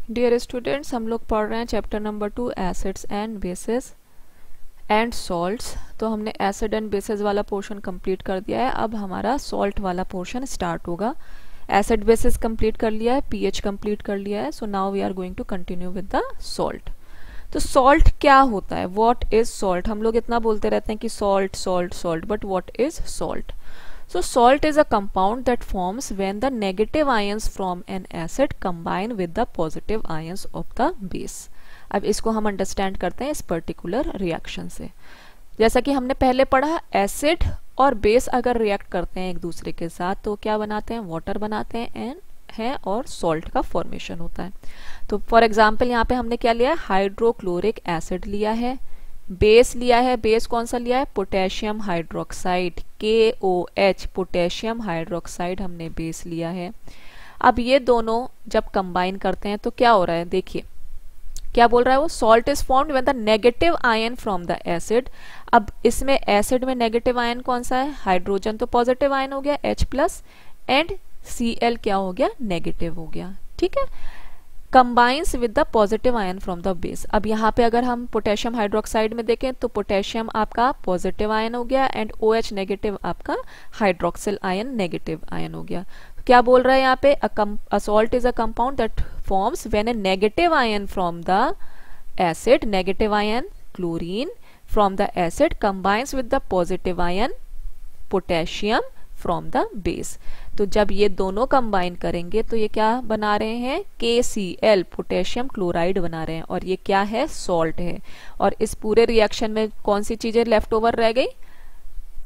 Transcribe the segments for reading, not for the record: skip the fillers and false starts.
Dear students, हम लोग पढ़ रहे हैं chapter number 2 acids and bases and salts. तो हमने एसिड एंड बेसेस वाला पोर्शन कंप्लीट कर दिया है। अब हमारा सॉल्ट वाला पोर्शन स्टार्ट होगा। एसिड बेसिस कंप्लीट कर लिया है, पीएच कंप्लीट कर लिया है। So now we are going to continue with the salt. तो सॉल्ट क्या होता है? What is salt? हम लोग इतना बोलते रहते हैं कि salt salt salt, but what is salt? So salt is a compound that forms when the negative ions from an acid combine with the positive ions of the base. अब इसको हम अंडरस्टैंड करते हैं इस पर्टिकुलर रिएक्शन से। जैसा कि हमने पहले पढ़ा, एसिड और बेस अगर रिएक्ट करते हैं एक दूसरे के साथ तो क्या बनाते हैं? वाटर बनाते हैं और सॉल्ट का फॉर्मेशन होता है। तो फॉर एग्जाम्पल यहाँ पे हमने क्या लिया है? हाइड्रोक्लोरिक एसिड लिया है, बेस लिया है। बेस कौन सा लिया है? Potassium hydroxide, KOH, potassium hydroxide हमने बेस लिया है। अब ये दोनों जब कंबाइन करते हैं तो क्या हो रहा है? देखिए क्या बोल रहा है वो, salt is formed when the negative ion from the acid. अब इसमें एसिड में नेगेटिव आयन कौन सा है? हाइड्रोजन तो पॉजिटिव आयन हो गया H+, एंड Cl क्या हो गया? नेगेटिव हो गया। ठीक है, combines with the positive ion from the base. अब यहाँ पे अगर हम पोटेशियम हाइड्रोक्साइड में देखें तो पोटेशियम आपका पॉजिटिव आयन हो गया एंड OH नेगेटिव आपका हाइड्रोक्सिल आयन नेगेटिव आयन हो गया। क्या बोल रहा है यहाँ पे? A salt is a compound that forms when A negative ion from the acid, negative ion chlorine from the acid combines with the positive ion potassium from the base. तो जब ये दोनों कंबाइन करेंगे तो ये क्या बना रहे हैं? KCl, पोटेशियम क्लोराइड बना रहे हैं, और ये क्या है? सॉल्ट है। और इस पूरे रिएक्शन में कौन सी चीजें लेफ्ट ओवर रह गई?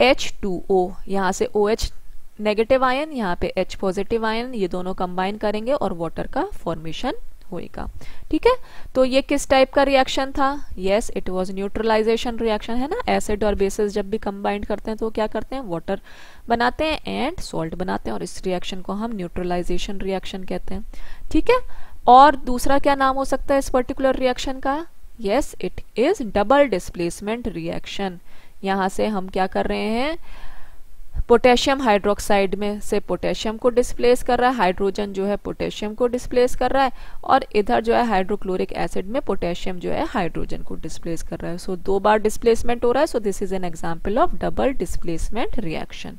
H2O, यहाँ से OH नेगेटिव आयन, यहाँ पे H पॉजिटिव आयन, ये दोनों कंबाइन करेंगे और वाटर का फॉर्मेशन होएगा। ठीक है, तो ये किस टाइप का रिएक्शन था? Yes, it was neutralization reaction, है ना। एसिड और बेसिस जब भी कंबाइन करते हैं तो क्या करते हैं? वाटर बनाते हैं एंड सॉल्ट बनाते हैं, और इस रिएक्शन को हम न्यूट्रलाइजेशन रिएक्शन कहते हैं। ठीक है, और दूसरा क्या नाम हो सकता है इस पर्टिकुलर रिएक्शन का? Yes, it is double displacement reaction. यहाँ से हम क्या कर रहे हैं? पोटेशियम हाइड्रोक्साइड में से पोटेशियम को डिस्प्लेस कर रहा है, हाइड्रोजन जो है पोटेशियम को डिस्प्लेस कर रहा है, और इधर जो है हाइड्रोक्लोरिक एसिड में पोटेशियम जो है हाइड्रोजन को डिस्प्लेस कर रहा है। सो दो बार डिस्प्लेसमेंट हो रहा है। So this is an example of double displacement reaction.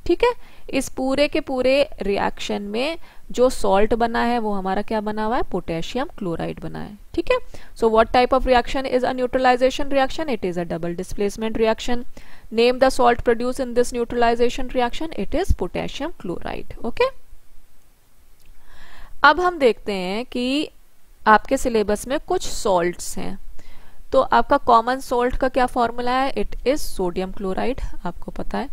ठीक है, इस पूरे के पूरे रिएक्शन में जो सॉल्ट बना है वो हमारा क्या बना हुआ है? पोटेशियम क्लोराइड बना है। ठीक है, so what type of reaction is a neutralization reaction? It is a double displacement reaction. Name the salt produced in this neutralization reaction. It is potassium chloride. Okay? अब हम देखते हैं कि आपके सिलेबस में कुछ सॉल्ट्स हैं। तो आपका कॉमन सॉल्ट का क्या फॉर्मूला है? इट इज सोडियम क्लोराइड, आपको पता है।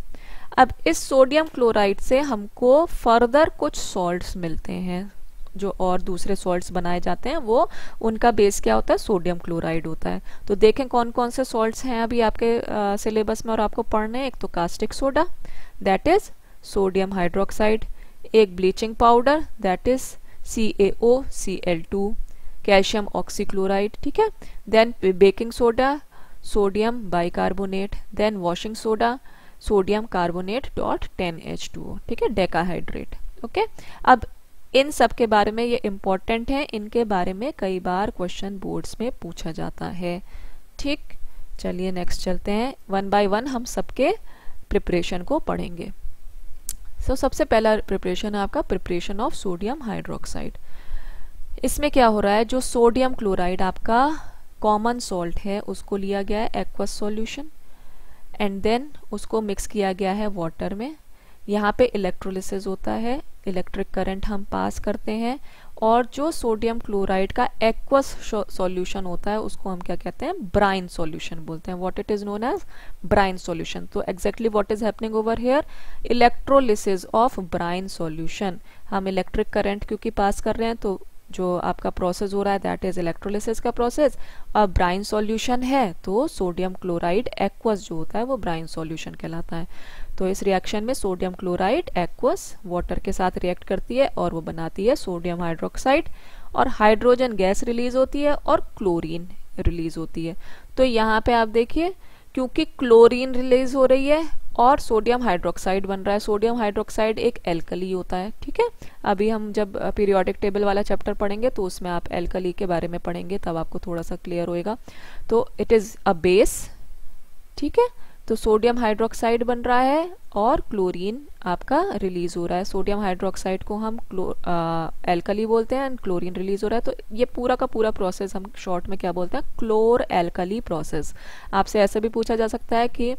अब इस सोडियम क्लोराइड से हमको फर्दर कुछ सॉल्ट्स मिलते हैं, जो और दूसरे सॉल्ट्स बनाए जाते हैं, वो उनका बेस क्या होता है? सोडियम क्लोराइड होता है। तो देखें कौन कौन से सॉल्ट्स हैं अभी आपके सिलेबस में और आपको पढ़ने हैं। एक तो caustic soda, that is sodium hydroxide. एक bleaching powder, that is CaOCl2, calcium oxychloride. ठीक है, then baking soda, sodium bicarbonate, then washing soda, sodium carbonate .10H2O। ठीक है, डेकाहाइड्रेट। ओके, अब इन सब के बारे में, ये इंपॉर्टेंट है, इनके बारे में कई बार क्वेश्चन बोर्ड्स में पूछा जाता है। ठीक, चलिए नेक्स्ट चलते हैं। वन बाय वन हम सबके प्रिपरेशन को पढ़ेंगे। सो सबसे पहला प्रिपरेशन है आपका प्रिपरेशन ऑफ सोडियम हाइड्रोक्साइड। इसमें क्या हो रहा है? जो सोडियम क्लोराइड आपका कॉमन सॉल्ट है उसको लिया गया है एक्वस सॉल्यूशन, एंड देन उसको मिक्स किया गया है वाटर में। यहाँ पे इलेक्ट्रोलिसिस होता है, इलेक्ट्रिक करंट हम पास करते हैं, और जो सोडियम क्लोराइड का एक्वस सॉल्यूशन होता है उसको हम क्या कहते हैं? ब्राइन सॉल्यूशन बोलते हैं। What it is known as brine solution. तो exactly what is happening over here? Electrolysis of brine solution. हम इलेक्ट्रिक करंट क्योंकि पास कर रहे हैं तो जो आपका प्रोसेस हो रहा है दैट इज इलेक्ट्रोलिसिस का प्रोसेस। और ब्राइन सॉल्यूशन है तो सोडियम क्लोराइड एक्वस जो होता है वो ब्राइन सॉल्यूशन कहलाता है। तो इस रिएक्शन में सोडियम क्लोराइड एक्वस वाटर के साथ रिएक्ट करती है और वो बनाती है सोडियम हाइड्रोक्साइड, और हाइड्रोजन गैस रिलीज होती है और क्लोरीन रिलीज होती है। तो यहाँ पे आप देखिए, क्योंकि क्लोरीन रिलीज हो रही है और सोडियम हाइड्रोक्साइड बन रहा है। सोडियम हाइड्रोक्साइड एक एल्कली होता है, ठीक है। अभी हम जब पीरियोडिक टेबल वाला चैप्टर पढ़ेंगे तो उसमें आप एल्कली के बारे में पढ़ेंगे, तब आपको थोड़ा सा क्लियर होएगा। तो इट इज़ अ बेस, ठीक है। तो सोडियम हाइड्रोक्साइड बन रहा है और क्लोरीन आपका रिलीज हो रहा है। सोडियम हाइड्रोक्साइड को हम एल्कली बोलते हैं एंड क्लोरीन रिलीज हो रहा है। तो ये पूरा का पूरा प्रोसेस हम शॉर्ट में क्या बोलते हैं, क्लोर एल्कली प्रोसेस। आपसे ऐसे भी पूछा जा सकता है कि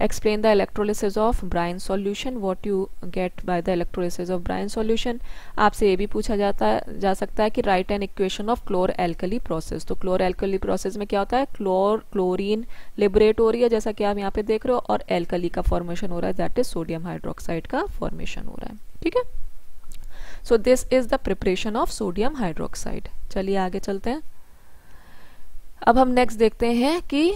explain the electrolysis of brine solution, what you get by the electrolysis of brine solution. आपसे ये भी पूछा जा सकता है कि write an equation of chlor alkali process. तो क्लोर एल्कली प्रोसेस में क्या होता है, क्लोरीन लिबरेट हो रही है जैसा कि आप यहाँ पे देख रहे हो, और एल्कली का फॉर्मेशन हो रहा है, दैट इज सोडियम हाइड्रोक्साइड का फॉर्मेशन हो रहा है, ठीक है। So this is the preparation of sodium hydroxide. चलिए आगे चलते हैं। अब हम नेक्स्ट देखते हैं कि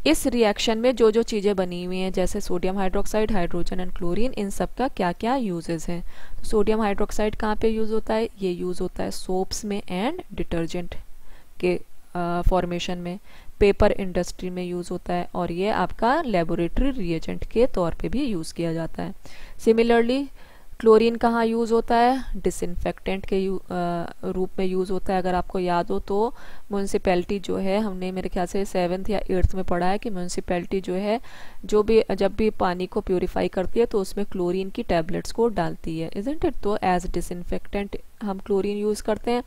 इस रिएक्शन में जो जो चीज़ें बनी हुई हैं, जैसे sodium hydroxide, hydrogen and chlorine, इन सब का क्या क्या यूजेस हैं। सोडियम हाइड्रोक्साइड कहाँ पे यूज़ होता है, ये यूज़ होता है सोप्स में एंड डिटर्जेंट के फॉर्मेशन में, पेपर इंडस्ट्री में यूज़ होता है, और ये आपका लेबोरेटरी रिएजेंट के तौर पे भी यूज़ किया जाता है। सिमिलरली क्लोरीन कहाँ यूज़ होता है, डिसइंफेक्टेंट के रूप में यूज़ होता है। अगर आपको याद हो तो म्यूनसिपैलिटी जो है, हमने मेरे ख्याल से 7th या 8th में पढ़ा है कि म्यूनसिपैलिटी जो है जब भी पानी को प्योरीफाई करती है तो उसमें क्लोरीन की टैबलेट्स को डालती है, इजंट इट। तो एज डिसइंफेक्टेंट हम क्लोरीन यूज़ करते हैं।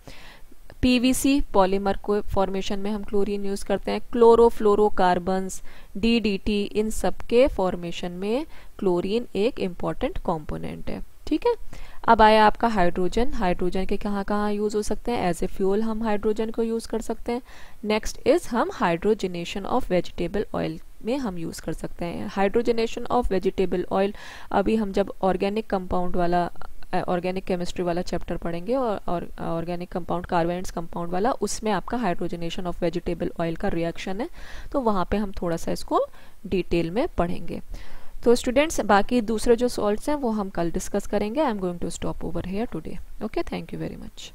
पीवीसी पॉलीमर को फॉर्मेशन में हम क्लोरीन यूज़ करते हैं। क्लोरोफ्लोरोकार्बन्स, डीडीटी, इन सब के फॉर्मेशन में क्लोरीन एक इम्पॉर्टेंट कंपोनेंट है, ठीक है। अब आया आपका हाइड्रोजन। हाइड्रोजन के कहाँ कहाँ यूज़ हो सकते हैं, एज ए फ्यूल हम हाइड्रोजन को यूज़ कर सकते हैं। नेक्स्ट इज हम हाइड्रोजनेशन ऑफ वेजिटेबल ऑयल में हम यूज़ कर सकते हैं। हाइड्रोजनेशन ऑफ वेजिटेबल ऑयल अभी हम जब ऑर्गेनिक कंपाउंड वाला ऑर्गेनिक केमिस्ट्री वाला चैप्टर पढ़ेंगे और ऑर्गेनिक कंपाउंड कार्बोनेट्स कंपाउंड वाला, उसमें आपका हाइड्रोजनेशन ऑफ वेजिटेबल ऑयल का रिएक्शन है, तो वहाँ पे हम थोड़ा सा इसको डिटेल में पढ़ेंगे। तो स्टूडेंट्स बाकी दूसरे जो सॉल्ट्स हैं वो हम कल डिस्कस करेंगे। I am going to stop over here today. Okay, thank you very much.